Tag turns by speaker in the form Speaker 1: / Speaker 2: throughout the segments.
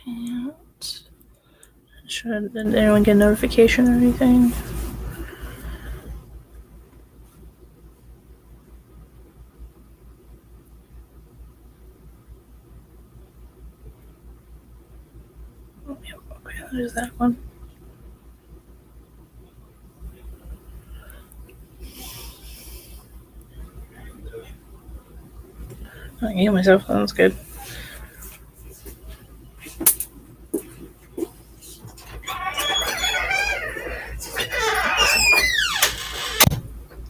Speaker 1: Did anyone get a notification or anything? Oh, yeah, okay, there's that one. I can hear myself. That was good.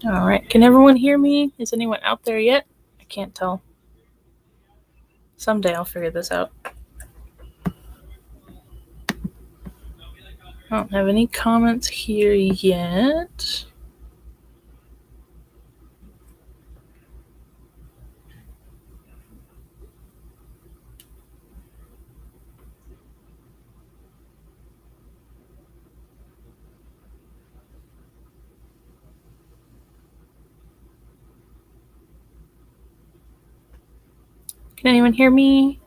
Speaker 1: All right. Can everyone hear me? Is anyone out there yet? I can't tell. Someday I'll figure this out. I don't have any comments here yet. Can anyone hear me?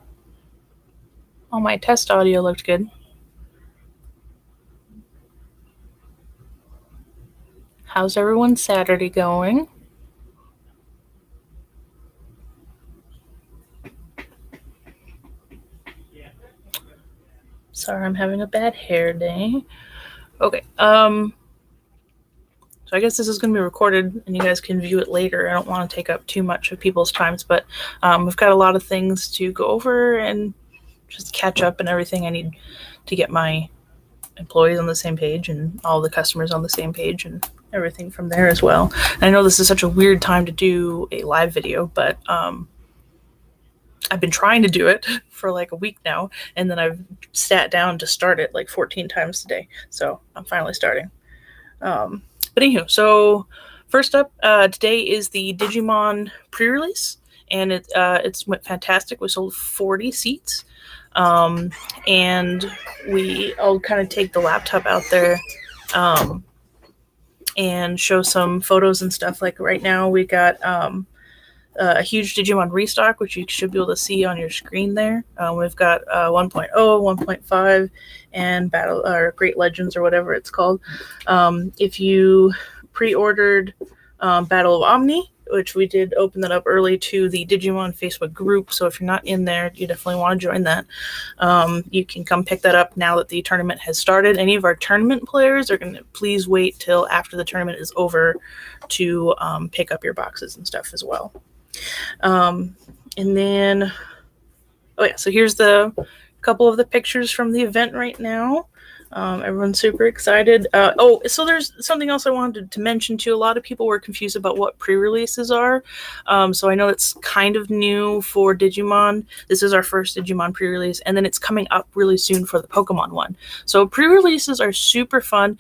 Speaker 1: Oh, my test audio looked good. How's everyone's Saturday going? Sorry, I'm having a bad hair day. Okay. So I guess this is going to be recorded and you guys can view it later. I don't want to take up too much of people's times, but we've got a lot of things to go over and just catch up and everything. I need to get my employees on the same page and all the customers on the same page and everything from there as well. And I know this is such a weird time to do a live video, but I've been trying to do it for like a week now, and then I've sat down to start it like 14 times today. So I'm finally starting. But anywho, so first up, today is the Digimon pre-release, and it's went fantastic. We sold 40 seats, and I'll kind of take the laptop out there and show some photos and stuff. Like right now, we got a huge Digimon restock, which you should be able to see on your screen there. We've got 1.0, 1.5, and Battle or Great Legends or whatever it's called. If you pre-ordered Battle of Omni, which we did open that up early to the Digimon Facebook group, so if you're not in there, you definitely want to join that. You can come pick that up now that the tournament has started. Any of our tournament players are going to please wait till after the tournament is over to pick up your boxes and stuff as well. And then, oh yeah, so here's the couple of the pictures from the event right now. Everyone's super excited. So there's something else I wanted to mention too. A lot of people were confused about what pre-releases are. So I know it's kind of new for Digimon. This is our first Digimon pre-release, and then it's coming up really soon for the Pokemon one. So pre-releases are super fun.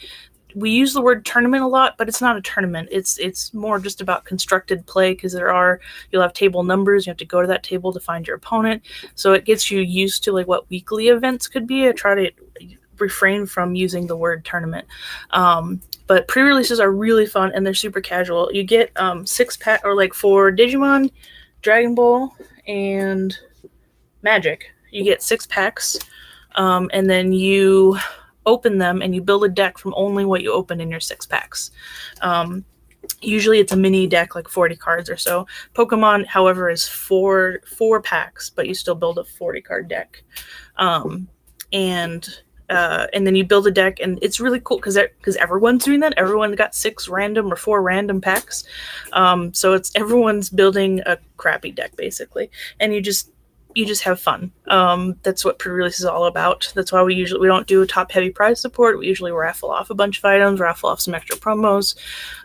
Speaker 1: We use the word tournament a lot, but it's not a tournament. It's more just about constructed play, because you'll have table numbers. You have to go to that table to find your opponent. So it gets you used to like what weekly events could be. I try to refrain from using the word tournament. But pre-releases are really fun and they're super casual. You get 6-pack, or like for Digimon, Dragon Ball, and Magic, you get 6 packs, and then you open them and you build a deck from only what you open in your 6 packs. Usually it's a mini deck, like 40 cards or so. Pokemon, however, is four packs, but you still build a 40 card deck. And then you build a deck, and it's really cool because everyone's doing that. Everyone got 6 random or 4 random packs. So it's everyone's building a crappy deck basically, and you just have fun. That's what pre-release is all about. That's why we don't do a top-heavy prize support. We usually raffle off a bunch of items, raffle off some extra promos.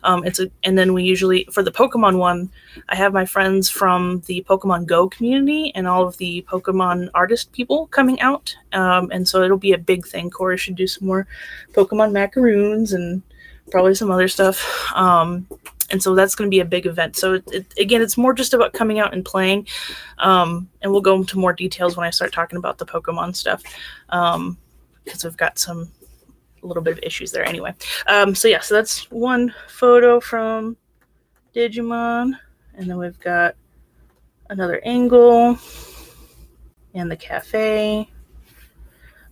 Speaker 1: And then we usually, for the Pokemon one, I have my friends from the Pokemon Go community and all of the Pokemon artist people coming out. And so it'll be a big thing. Corey should do some more Pokemon macaroons and probably some other stuff. And so that's going to be a big event. So again, it's more just about coming out and playing. And we'll go into more details when I start talking about the Pokemon stuff, because we've got a little bit of issues there anyway. So that's one photo from Digimon. And then we've got another angle and the cafe.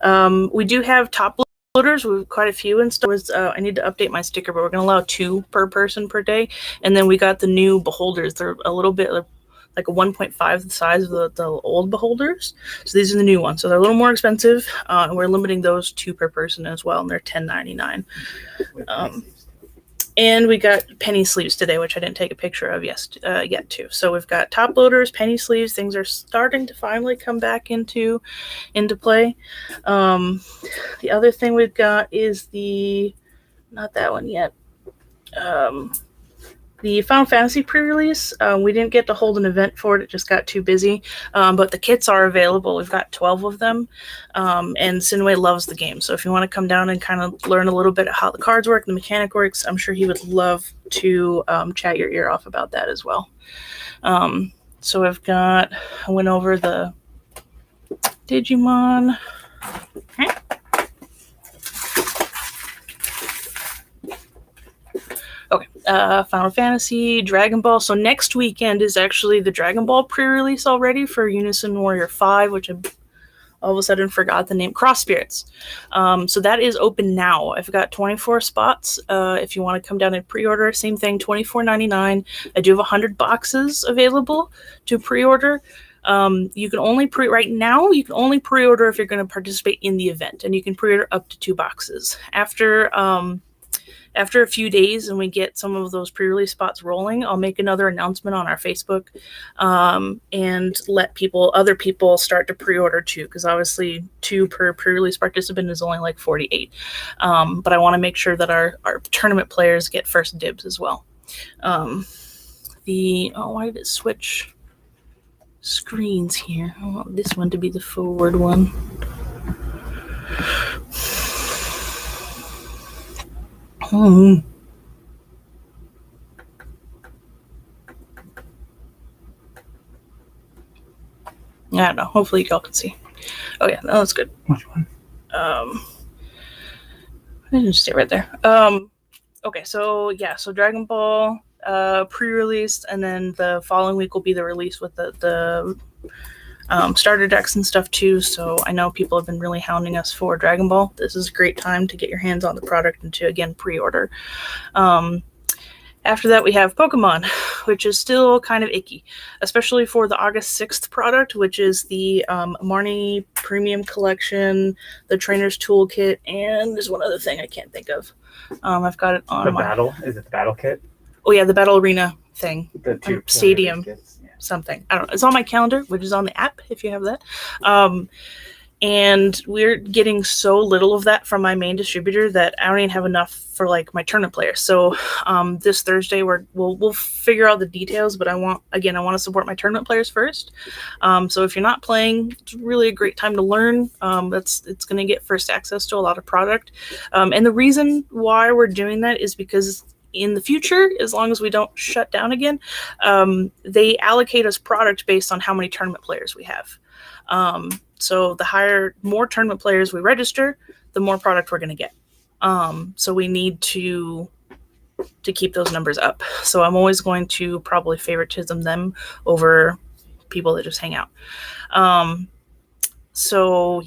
Speaker 1: We do have top loaders. We have quite a few and stuff. I need to update my sticker, but we're going to allow 2 per person per day. And then we got the new beholders. They're a little bit like a 1.5 the size of the old beholders. So these are the new ones. So they're a little more expensive. And we're limiting those 2 per person as well. And they're $10.99. And we got penny sleeves today, which I didn't take a picture of yet too. So we've got top loaders, penny sleeves. Things are starting to finally come back into play. The other thing we've got is not that one yet. The Final Fantasy pre-release. We didn't get to hold an event for it. It just got too busy. But the kits are available. We've got 12 of them. And Sinway loves the game. So if you want to come down and kind of learn a little bit of how the cards work, the mechanic works, I'm sure he would love to chat your ear off about that as well. So I went over the Digimon. Okay. Okay, Final Fantasy, Dragon Ball. So next weekend is actually the Dragon Ball pre-release already for Unison Warrior 5, which I all of a sudden forgot the name, Cross Spirits. So that is open now. I've got 24 spots. If you want to come down and pre-order, same thing, $24.99. I do have 100 boxes available to pre-order. You can only right now, you can only pre-order if you're going to participate in the event, and you can pre-order up to 2 boxes. After a few days and we get some of those pre-release spots rolling, I'll make another announcement on our Facebook and let other people start to pre-order too, because obviously 2 per pre-release participant is only like 48. But I want to make sure that our tournament players get first dibs as well. Why did it switch screens here? I want this one to be the forward one. I don't know. Hopefully y'all can see. Oh yeah, that's good.
Speaker 2: Which one?
Speaker 1: I didn't stay right there. Okay, so Dragon Ball pre-released, and then the following week will be the release with the starter decks and stuff too. So I know people have been really hounding us for Dragon Ball. This is a great time to get your hands on the product and to again pre-order. After that, we have Pokemon, which is still kind of icky, especially for the August 6th product, which is the Marnie Premium Collection, the Trainer's Toolkit, and there's one other thing I can't think of. I've got it on
Speaker 2: Is it the Battle Kit?
Speaker 1: Oh yeah, the Battle Arena thing.
Speaker 2: The 2
Speaker 1: Stadium. Something. I don't know. It's on my calendar, which is on the app if you have that. And we're getting so little of that from my main distributor that I don't even have enough for like my tournament players. So this Thursday we'll figure out the details, but I want to support my tournament players first. So if you're not playing, it's really a great time to learn. It's going to get first access to a lot of product. And the reason why we're doing that is because in the future, as long as we don't shut down again, they allocate us product based on how many tournament players we have. So the more tournament players we register, the more product we're going to get. So we need to keep those numbers up. So I'm always going to probably favoritism them over people that just hang out. So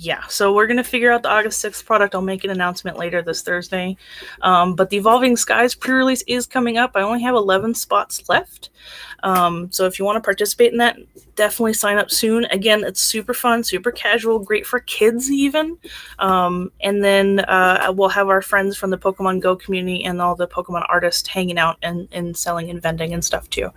Speaker 1: we're going to figure out the August 6th product. I'll make an announcement later this Thursday. But the Evolving Skies pre-release is coming up. I only have 11 spots left. So if you want to participate in that, definitely sign up soon. Again, it's super fun, super casual, great for kids even. And then we'll have our friends from the Pokemon Go community and all the Pokemon artists hanging out and selling and vending and stuff too.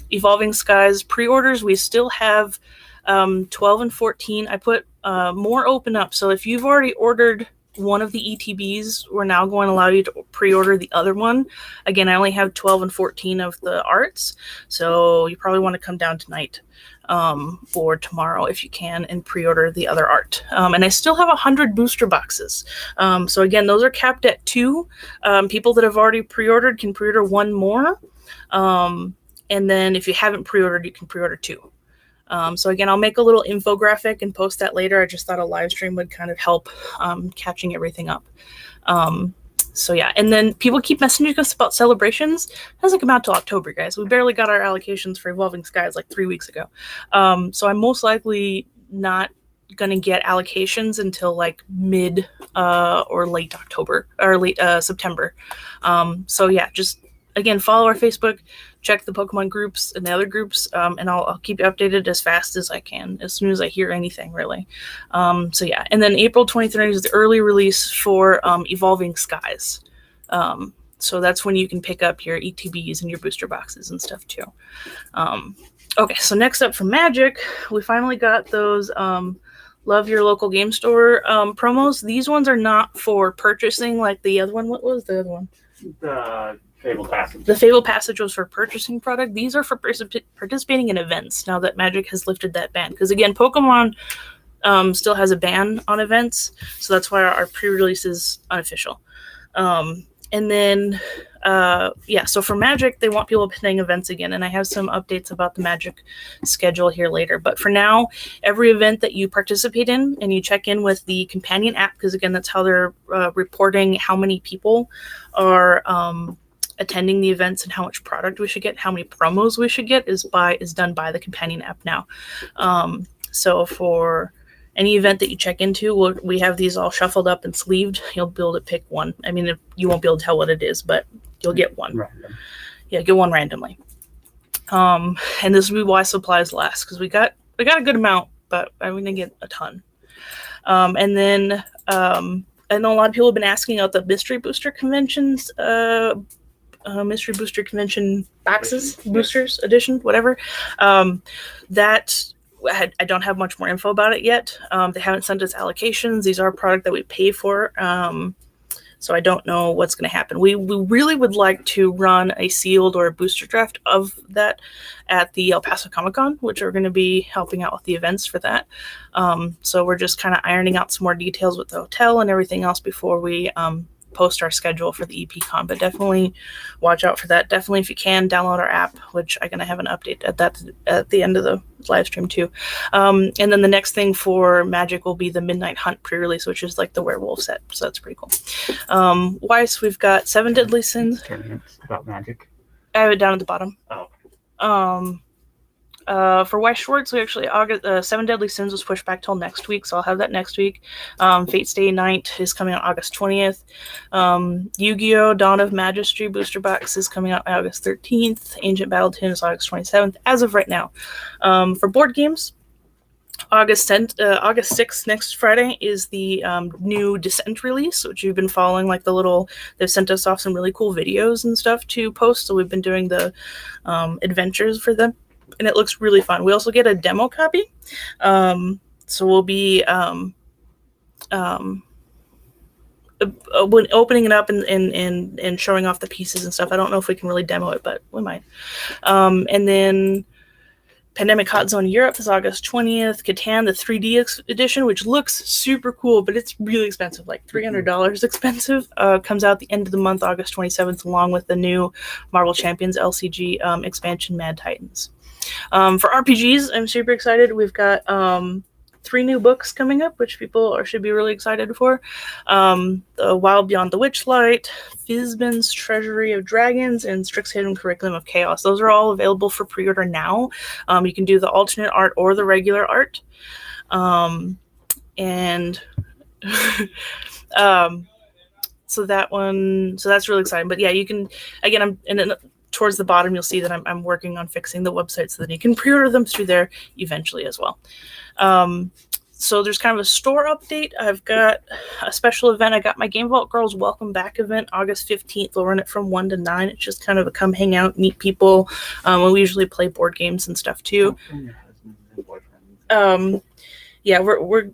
Speaker 1: Evolving Skies pre-orders, we still have 12 and 14. I put more open up. So if you've already ordered one of the ETBs, we're now going to allow you to pre-order the other one. Again, I only have 12 and 14 of the arts. So you probably want to come down tonight or tomorrow if you can and pre-order the other art. And I still have 100 booster boxes. So again, those are capped at 2. People that have already pre-ordered can pre-order 1 more. And then if you haven't pre-ordered, you can pre-order 2. So again, I'll make a little infographic and post that later. I just thought a live stream would kind of help catching everything up. And then people keep messaging us about celebrations. It doesn't come out till October, guys. We barely got our allocations for Evolving Skies like 3 weeks ago. So I'm most likely not going to get allocations until like mid or late October or late September. So yeah, just again, follow our Facebook, check the Pokemon groups and the other groups, and I'll keep you updated as fast as I can, as soon as I hear anything, really. So yeah, and then April 23rd is the early release for Evolving Skies. So that's when you can pick up your ETBs and your booster boxes and stuff too. Okay, so next up for Magic, we finally got those Love Your Local Game Store promos. These ones are not for purchasing like the other one. What was the other one?
Speaker 2: The Fable Passage.
Speaker 1: The Fable Passage was for purchasing product. These are for participating in events now that Magic has lifted that ban. Because again, Pokemon still has a ban on events, so that's why our pre-release is unofficial. And then, so for Magic, they want people playing events again, and I have some updates about the Magic schedule here later. But for now, every event that you participate in, and you check in with the companion app, because again, that's how they're reporting how many people are attending the events and how much product we should get, how many promos we should get, is done by the companion app now. So for any event that you check into, we have these all shuffled up and sleeved. You'll be able to pick one. I mean, you won't be able to tell what it is, but you'll get one.
Speaker 2: Random.
Speaker 1: Yeah, get one randomly. And this will be why supplies last, because we got a good amount, but I didn't get a ton. And then I know a lot of people have been asking about the Mystery Booster Conventions, Mystery Booster Convention boxes, boosters, edition, whatever. That I don't have much more info about it yet. They haven't sent us allocations. These are a product that we pay for. So I don't know what's going to happen. We really would like to run a sealed or a booster draft of that at the El Paso Comic-Con, which are going to be helping out with the events for that. So we're just kind of ironing out some more details with the hotel and everything else before we post our schedule for the EPCon, but definitely watch out for that. Definitely, if you can, download our app, which I'm going to have an update at the end of the live stream too. And then the next thing for Magic will be the Midnight Hunt pre-release, which is like the werewolf set, so that's pretty cool. Weiss, we've got 7 Deadly Sins.
Speaker 2: About Magic.
Speaker 1: I have it down at the bottom.
Speaker 2: Oh.
Speaker 1: For Weiss Schwartz, we actually 7 Deadly Sins was pushed back till next week, so I'll have that next week. Fate's Day Night is coming out August 20th. Yu-Gi-Oh! Dawn of Majesty booster box is coming out August 13th. Ancient Battle Tune is August 27th, as of right now. For board games, August 6th, next Friday, is the new Descent release, which you've been following. Like they've sent us off some really cool videos and stuff to post, so we've been doing the adventures for them. And it looks really fun. We also get a demo copy. So we'll be when opening it up and showing off the pieces and stuff. I don't know if we can really demo it, but we might. And then Pandemic Hot Zone Europe is August 20th. Catan, the 3D edition, which looks super cool, but it's really expensive, like $300 expensive. Comes out the end of the month, August 27th, along with the new Marvel Champions LCG expansion, Mad Titans. For RPGs, I'm super excited. We've got 3 new books coming up, which people should be really excited for. The Wild Beyond the Witchlight, Fizban's Treasury of Dragons, and Strixhaven Curriculum of Chaos. Those are all available for pre-order now. You can do the alternate art or the regular art. So that's really exciting. But yeah, you can, again, towards the bottom, you'll see that I'm working on fixing the website so that you can pre-order them through there eventually as well. So there's kind of a store update. I've got a special event. I got my Game Vault Girls Welcome Back event August 15th. We'll run it from 1 to 9. It's just kind of a come hang out, meet people. We usually play board games and stuff too. Yeah, we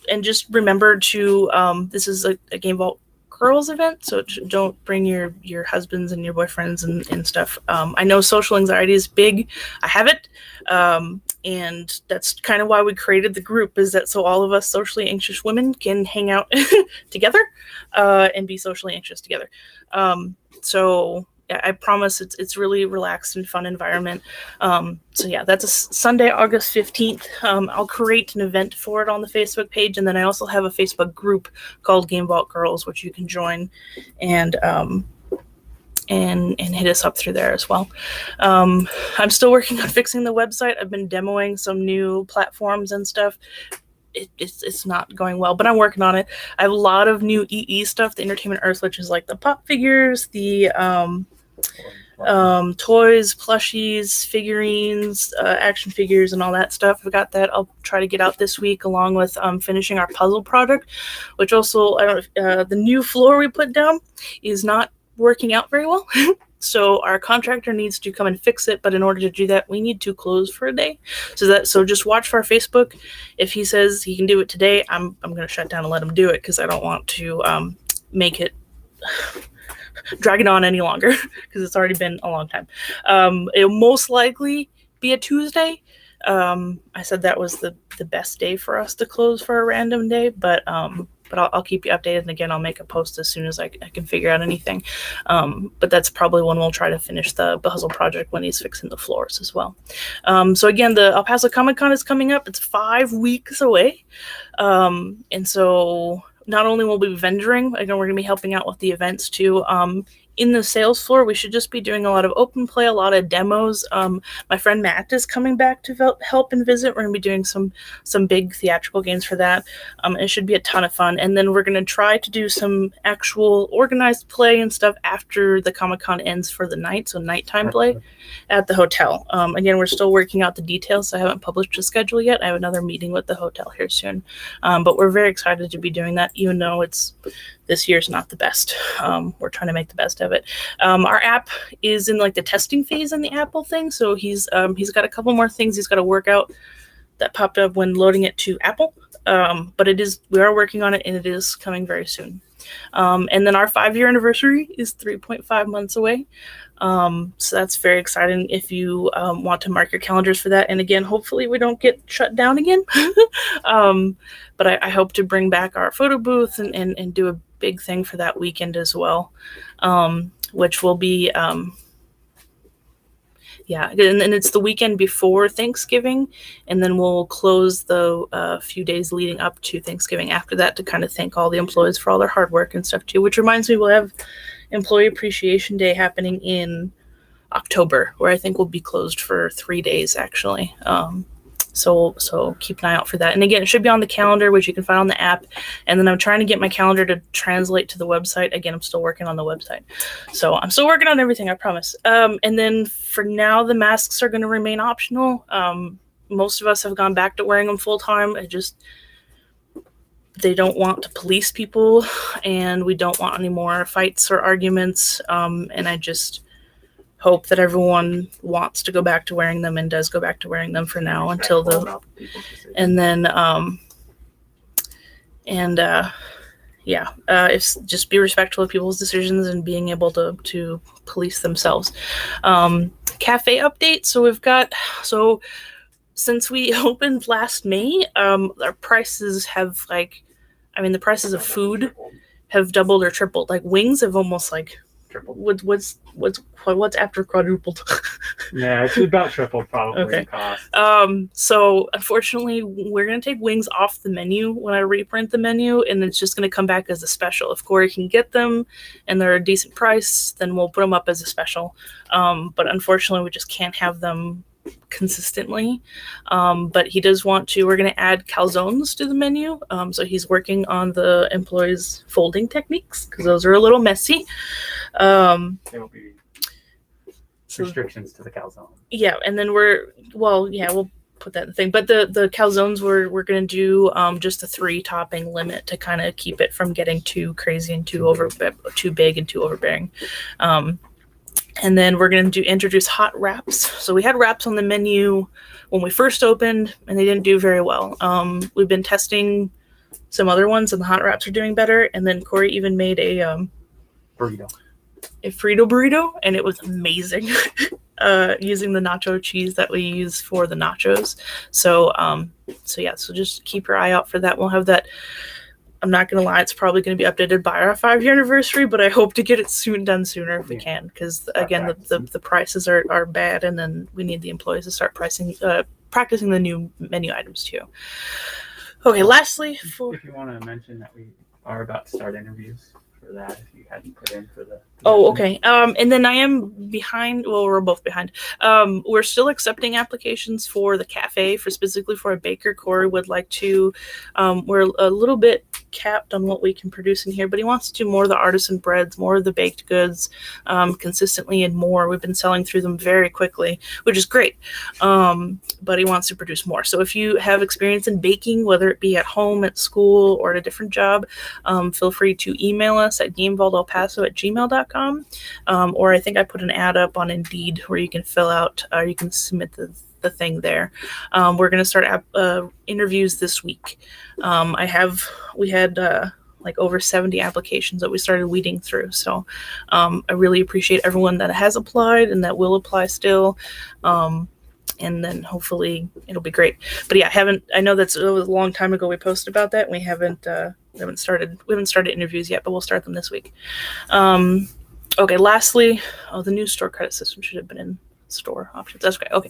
Speaker 1: and just remember to this is a Game Vault Girls event, so don't bring your husbands and your boyfriends and stuff. I know social anxiety is big. I have it, and that's kind of why we created the group, is that so all of us socially anxious women can hang out together and be socially anxious together. So yeah, I promise it's really relaxed and fun environment. So yeah, that's a Sunday, August 15th. I'll create an event for it on the Facebook page, and then I also have a Facebook group called Game Vault Girls, which you can join and hit us up through there as well. I'm still working on fixing the website. I've been demoing some new platforms and stuff. it's not going well, but I'm working on it. I have a lot of new EE stuff, the Entertainment Earth, which is like the pop figures, the toys, plushies, figurines, action figures, and all that stuff. I've got that. I'll try to get out this week, along with finishing our puzzle project, which also the new floor we put down is not working out very well. So our contractor needs to come and fix it, but in order to do that, we need to close for a day. So just watch for our Facebook. If he says he can do it today, I'm going to shut down and let him do it, because I don't want to make it drag it on any longer, because it's already been a long time. It'll most likely be a Tuesday. I said that was the best day for us to close for a random day, but I'll keep you updated, and again, I'll make a post as soon as I can figure out anything. But that's probably when we'll try to finish the puzzle project, when he's fixing the floors as well. So again, the El Paso Comic Con is coming up. It's 5 weeks away. And so not only will we be vendoring, again, we're going to be helping out with the events too. In the sales floor, we should just be doing a lot of open play, a lot of demos. My friend Matt is coming back to help and visit. We're going to be doing some big theatrical games for that. It should be a ton of fun. And then we're going to try to do some actual organized play and stuff after the Comic-Con ends for the night, so nighttime play at the hotel. Again, we're still working out the details, so I haven't published a schedule yet. I have another meeting with the hotel here soon. But we're very excited to be doing that, even though this year's not the best. We're trying to make the best of it. Our app is in like the testing phase in the Apple thing, so he's got a couple more things he's got to work out that popped up when loading it to Apple. But we are working on it, and it is coming very soon. And then our 5-year anniversary is 3.5 months away. So that's very exciting if you want to mark your calendars for that. And again, hopefully we don't get shut down again. But I hope to bring back our photo booth and do a big thing for that weekend as well, which will be and it's the weekend before Thanksgiving, and then we'll close the few days leading up to Thanksgiving after that to kind of thank all the employees for all their hard work and stuff too, which reminds me, we'll have Employee Appreciation Day happening in October, where I think we'll be closed for 3 days actually. So keep an eye out for that. And again, it should be on the calendar, which you can find on the app. And then I'm trying to get my calendar to translate to the website. Again, I'm still working on the website. So I'm still working on everything, I promise. And then for now, the masks are going to remain optional. Most of us have gone back to wearing them full time. They don't want to police people, and we don't want any more fights or arguments. And I just hope that everyone wants to go back to wearing them and does go back to wearing them for now until it's just be respectful of people's decisions and being able to police themselves. Cafe update. So since we opened last May, our prices have the prices of food have doubled or tripled. Like wings have almost what's after quadrupled?
Speaker 2: Yeah, it's about tripled probably.
Speaker 1: Okay.
Speaker 2: In cost.
Speaker 1: So unfortunately, we're gonna take wings off the menu when I reprint the menu, and it's just gonna come back as a special. If Corey can get them and they're a decent price, then we'll put them up as a special. But unfortunately, we just can't have them consistently. But he does want to. We're going to add calzones to the menu. So he's working on the employees' folding techniques, because those are a little messy.
Speaker 2: There will be restrictions to the calzone.
Speaker 1: Yeah, and then we'll put that in the thing. But the calzones we're going to do just a 3-topping limit to kind of keep it from getting too crazy and too big and too overbearing. And then we're going to introduce hot wraps. So we had wraps on the menu when we first opened, and they didn't do very well. We've been testing some other ones, and the hot wraps are doing better. And then Corey even made a
Speaker 2: Burrito.
Speaker 1: A Frito burrito, and it was amazing. Using the nacho cheese that we use for the nachos. So just keep your eye out for that. We'll have that. I'm not going to lie, it's probably going to be updated by our 5-year anniversary, but I hope to get it done sooner if we can, because again, the prices are bad, and then we need the employees to start practicing the new menu items too. Okay, lastly,
Speaker 2: if you want to mention that we are about to start interviews for that if you hadn't put in for the.
Speaker 1: Oh, okay. And then I am behind. Well, we're both behind. We're still accepting applications for the cafe, for specifically for a baker. Corey would like to. We're a little bit capped on what we can produce in here, but he wants to do more of the artisan breads, more of the baked goods, consistently and more. We've been selling through them very quickly, which is great. But he wants to produce more. So if you have experience in baking, whether it be at home, at school, or at a different job, feel free to email us at gamevauldelpaso@gmail.com. Or I think I put an ad up on Indeed where you can fill out, or you can submit the thing there. We're going to start interviews this week. We had like over 70 applications that we started weeding through. So I really appreciate everyone that has applied and that will apply still. And then hopefully it'll be great. But yeah, I know it was a long time ago we posted about that. We haven't started interviews yet, but we'll start them this week. Okay, lastly, the new store credit system should have been in store options. That's okay. Okay.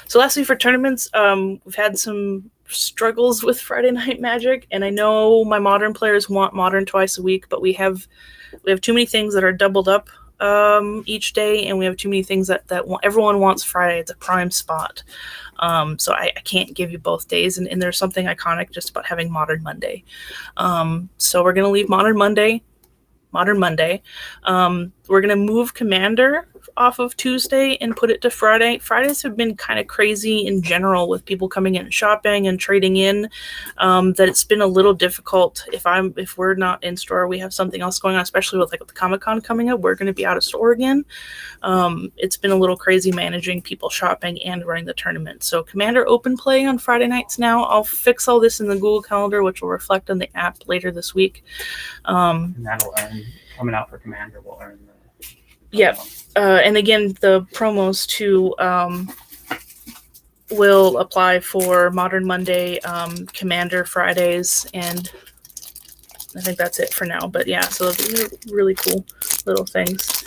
Speaker 1: So lastly, for tournaments, we've had some struggles with Friday Night Magic, and I know my Modern players want Modern twice a week, but we have too many things that are doubled up each day, and we have too many things that everyone wants Friday. It's a prime spot. So I can't give you both days, and there's something iconic just about having Modern Monday. So we're going to leave Modern Monday. We're going to move Commander off of Tuesday and put it to Friday. Fridays have been kind of crazy in general with people coming in and shopping and trading in, that it's been a little difficult. If we're not in store, we have something else going on, especially with the Comic-Con coming up, we're going to be out of store again. It's been a little crazy managing people shopping and running the tournament. So Commander open play on Friday nights now. I'll fix all this in the Google Calendar, which will reflect on the app later this week.
Speaker 2: And that'll earn, coming out for Commander will earn the.
Speaker 1: Yeah. And again, the promos too will apply for Modern Monday, Commander Fridays, and I think that's it for now. But yeah, so these are really cool little things.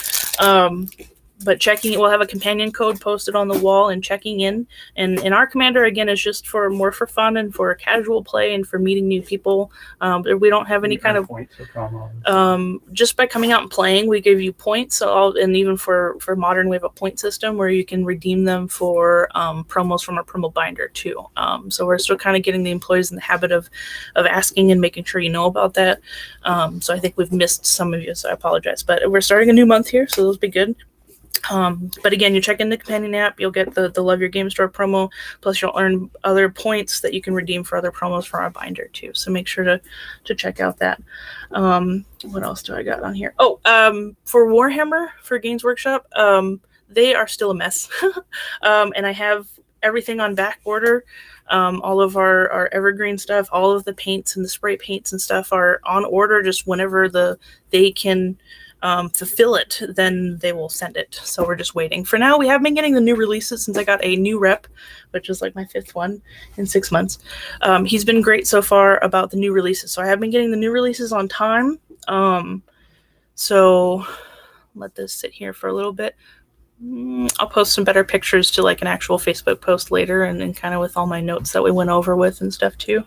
Speaker 1: But we'll have a companion code posted on the wall and checking in. And in our Commander, again, is just more for fun and for casual play and for meeting new people. We don't have any kind of
Speaker 2: points for promos.
Speaker 1: Just by coming out and playing, we give you points. And even for Modern, we have a point system where you can redeem them for promos from our promo binder too. So we're still kind of getting the employees in the habit of asking and making sure you know about that. So I think we've missed some of you, so I apologize. But we're starting a new month here, so those will be good. But again, you check in the companion app, you'll get the Love Your Game Store promo, plus you'll earn other points that you can redeem for other promos for our binder too. So make sure to check out that. What else do I got on here? For Warhammer, for Games Workshop, they are still a mess. And I have everything on back order. All of our evergreen stuff, all of the paints and the spray paints and stuff are on order. Just whenever they can fulfill it, then they will send it. So we're just waiting. For now, we have been getting the new releases since I got a new rep, which is like my 5th one in 6 months. He's been great so far about the new releases. So I have been getting the new releases on time. So let this sit here for a little bit. I'll post some better pictures to like an actual Facebook post later, and kind of with all my notes that we went over with and stuff too.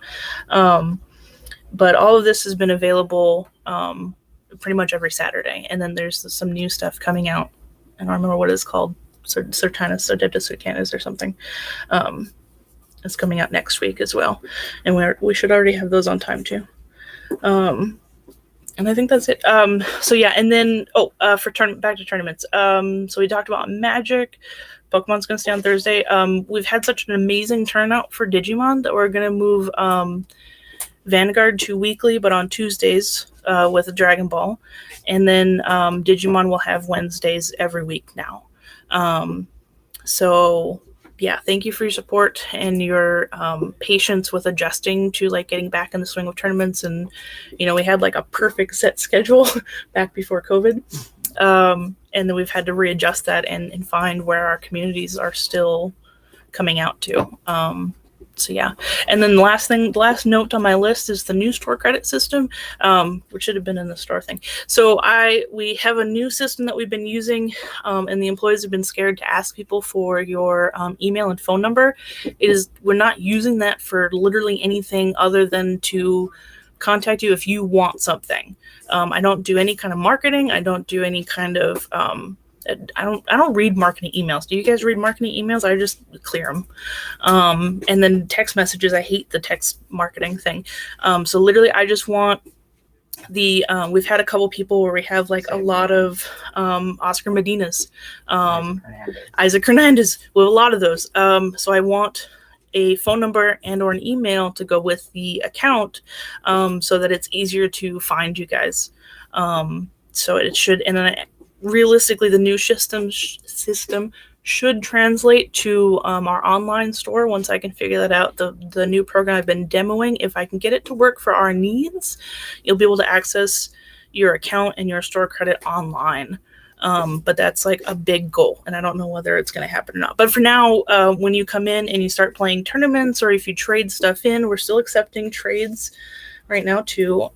Speaker 1: But all of this has been available pretty much every Saturday. And then there's some new stuff coming out. I don't remember what it's called. Sertanis, Adeptus Sertanis or something. It's coming out next week as well. And we should already have those on time too. And I think that's it. So yeah, and then, back to tournaments. So we talked about Magic. Pokemon's going to stay on Thursday. We've had such an amazing turnout for Digimon that we're going to move Vanguard to weekly, but on Tuesdays with a Dragon Ball. And then Digimon will have Wednesdays every week now. So yeah, thank you for your support and your patience with adjusting to like getting back in the swing of tournaments. And, we had like a perfect set schedule back before COVID. And then we've had to readjust that and find where our communities are still coming out to. So yeah. And then the last note on my list is the new store credit system, which should have been in the store thing. So we have a new system that we've been using, and the employees have been scared to ask people for your email and phone number. We're not using that for literally anything other than to contact you if you want something. I don't do any kind of marketing. I don't do any kind of I don't read marketing emails. Do you guys read marketing emails? I just clear them. And then text messages, I hate the text marketing thing. So literally I just want we've had a couple people where we have like a lot of Oscar Medinas, Isaac Hernandez, we have a lot of those. So I want a phone number and or an email to go with the account, so that it's easier to find you guys. So it should, and then realistically, the new system should translate to our online store once I can figure that out. The new program I've been demoing, if I can get it to work for our needs, you'll be able to access your account and your store credit online. But that's like a big goal, and I don't know whether it's going to happen or not. But for now, when you come in and you start playing tournaments, or if you trade stuff in, we're still accepting trades right now too.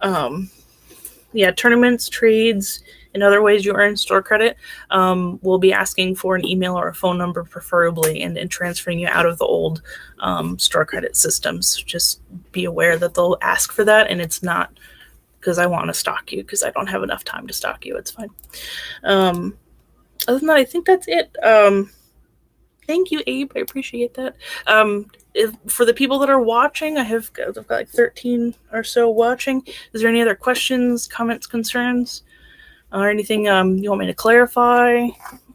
Speaker 1: Tournaments, trades, and other ways you earn store credit. We'll be asking for an email or a phone number preferably, and transferring you out of the old store credit systems. Just be aware that they'll ask for that, and it's not because I want to stalk you, because I don't have enough time to stalk you. It's fine. Other than that, I think that's it. Thank you, Abe. I appreciate that. For the people that are watching, I've got like 13 or so watching. Is there any other questions, comments, concerns, or anything you want me to clarify?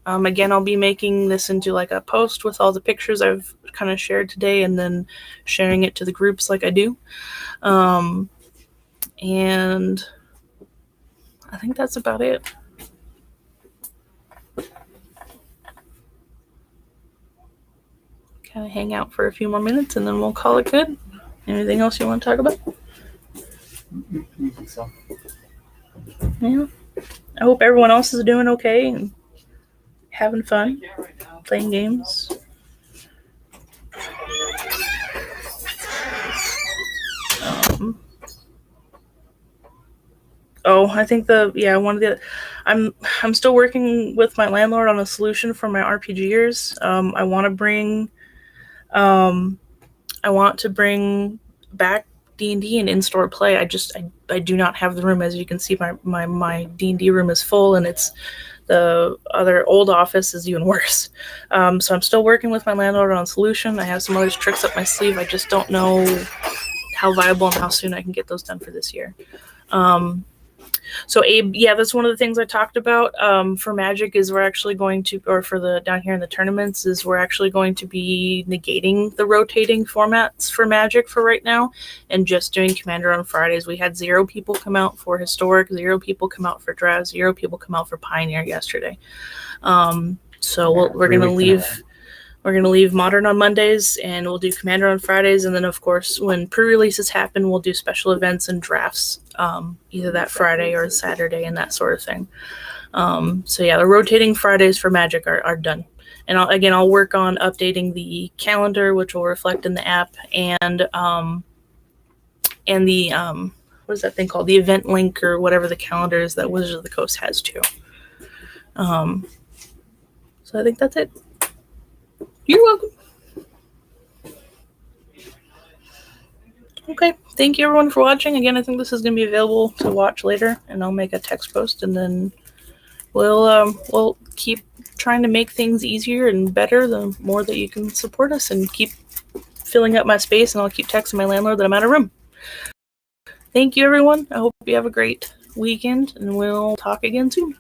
Speaker 1: Again, I'll be making this into like a post with all the pictures I've kind of shared today, and then sharing it to the groups like I do. And I think that's about it. Kind of hang out for a few more minutes, and then we'll call it good. Anything else you want to talk about?
Speaker 2: I think so.
Speaker 1: Yeah. I hope everyone else is doing okay and having fun, playing games. I think I'm still working with my landlord on a solution for my RPGers. I want to bring back D&D and in-store play. I do not have the room. As you can see, my D&D room is full, and it's the other old office is even worse. So I'm still working with my landlord on a solution. I have some other tricks up my sleeve. I just don't know how viable and how soon I can get those done for this year. So Abe, that's one of the things I talked about for Magic is we're actually going to, or for the down here in the tournaments, is we're actually going to be negating the rotating formats for Magic for right now, and just doing Commander on Fridays. We had 0 people come out for Historic, 0 people come out for Draft, 0 people come out for Pioneer yesterday. So we're going to leave. We're going to leave Modern on Mondays, and we'll do Commander on Fridays. And then, of course, when pre-releases happen, we'll do special events and drafts, either that Friday or Saturday and that sort of thing. The rotating Fridays for Magic are done. And I'll work on updating the calendar, which will reflect in the app, and the, what is that thing called? The event link, or whatever the calendar is that Wizards of the Coast has too. So I think that's it. You're welcome. Okay, thank you everyone for watching. Again, I think this is going to be available to watch later, and I'll make a text post, and then we'll keep trying to make things easier and better the more that you can support us, and keep filling up my space, and I'll keep texting my landlord that I'm out of room. Thank you everyone. I hope you have a great weekend, and we'll talk again soon.